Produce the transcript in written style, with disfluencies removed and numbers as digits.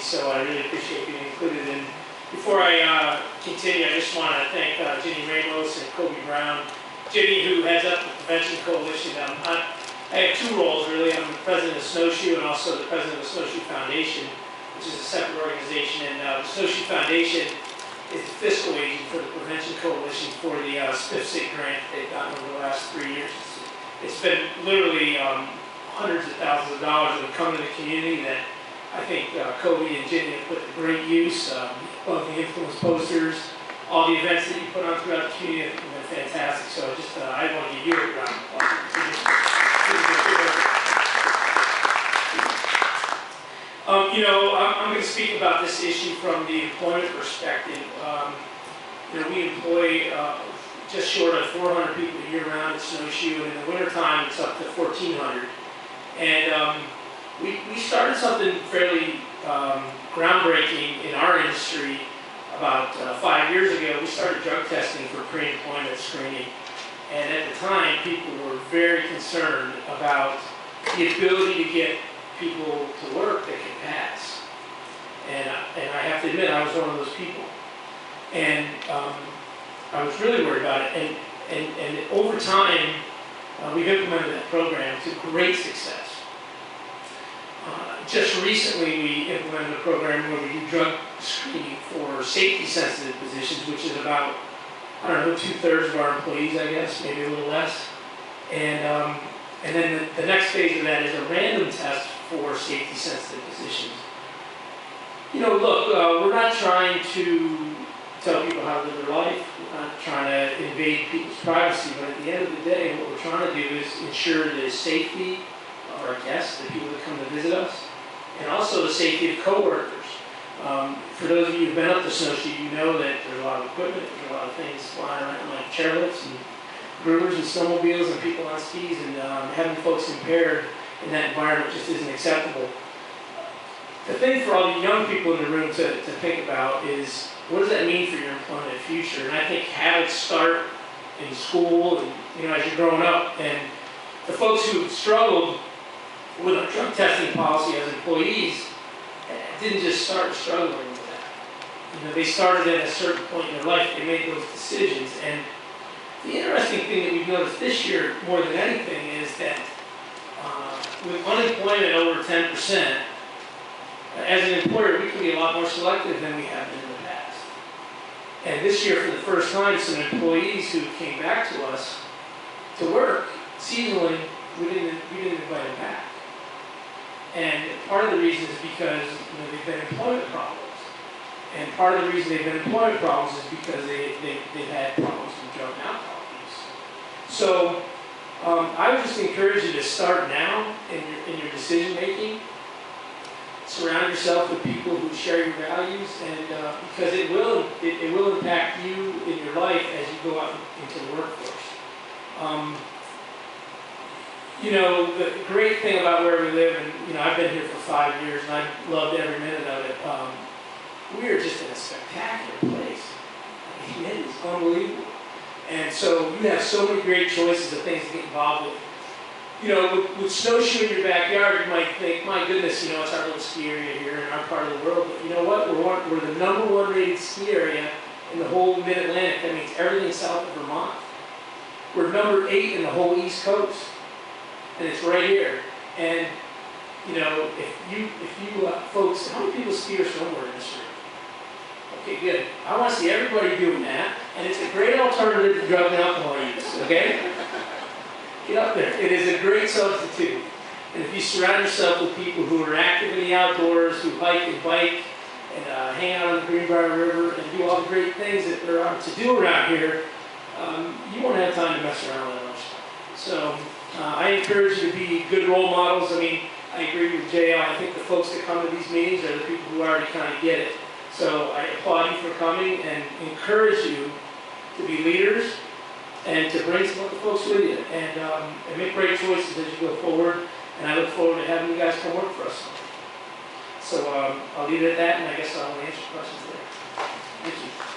so I really appreciate being included. And before I continue, I just want to thank Ginny Ramos and Kobe Brown. Ginny, who heads up the Prevention Coalition, I have two roles really. I'm the president of Snowshoe and also the president of the Snowshoe Foundation, which is a separate organization. And the Snowshoe Foundation is the fiscal agent for the Prevention Coalition for the SPIF-SIG grant they've gotten over the last 3 years. It's been literally hundreds of thousands of dollars that have come to the community that I think Kobe and Ginny have put to great use. Both the influence posters, all the events that you put on throughout the community have been fantastic. So I want to give you a round of applause. I'm going to speak about this issue from the employment perspective. We employ just short of 400 people year-round at Snowshoe, and in the wintertime it's up to 1,400. And we started something fairly groundbreaking in our industry about 5 years ago. We started drug testing for pre-employment screening. And at the time, people were very concerned about the ability to get people to work that can pass. And I have to admit, I was one of those people. And I was really worried about it. And over time, we've implemented that program to great success. Just recently, we implemented a program where we do drug screening for safety-sensitive positions, which is about, I don't know, 2/3 of our employees, I guess, maybe a little less. And then the next phase of that is a random test for safety-sensitive positions. Look, we're not trying to tell people how to live their life. We're not trying to invade people's privacy, but at the end of the day, what we're trying to do is ensure the safety of our guests, the people that come to visit us, and also the safety of coworkers. For those of you who've been up to Snowshoe, you know that there's a lot of equipment, there's a lot of things flying around like chairlifts and groomers and snowmobiles and people on skis, and having folks impaired in that environment just isn't acceptable. The thing for all the young people in the room to think about is, what does that mean for your employment future? And I think habits start in school and as you're growing up. And the folks who struggled with a drug testing policy as employees didn't just start struggling with that. They started at a certain point in their life. They made those decisions. And the interesting thing that we've noticed this year more than anything is that with unemployment over 10%, as an employer, we can be a lot more selective than we have been in the past. And this year, for the first time, some employees who came back to us to work seasonally, we didn't invite them back. And part of the reason is because they've been employment problems. And part of the reason they've been employment problems is because they've had problems with drug and alcohol use. So I would just encourage you to start now in your decision making. Surround yourself with people who share your values, and because it will impact you in your life as you go out into the workforce. The great thing about where we live, and I've been here for 5 years, and I've loved every minute of it. We are just in a spectacular place. I mean, it is unbelievable. And so you have so many great choices of things to get involved with. With Snowshoe in your backyard, you might think, my goodness, it's our little ski area here in our part of the world. But you know what? We're the #1 rated ski area in the whole Mid-Atlantic. That means everything south of Vermont. We're number 8 in the whole East Coast. And it's right here. And, if you folks, how many people ski or snowboard in this room? Okay, good. I want to see everybody doing that. And it's a great alternative to drug and alcohol use, okay? Get up there. It is a great substitute. And if you surround yourself with people who are active in the outdoors, who hike and bike, and hang out on the Greenbrier River, and do all the great things that there are to do around here, you won't have time to mess around with that much stuff. So I encourage you to be good role models. I agree with JL. I think the folks that come to these meetings are the people who already kind of get it. So I applaud you for coming and encourage you to be leaders and to bring some other folks with you and make great choices as you go forward. And I look forward to having you guys come work for us. So I'll leave it at that, and I guess I'll answer questions later. Thank you.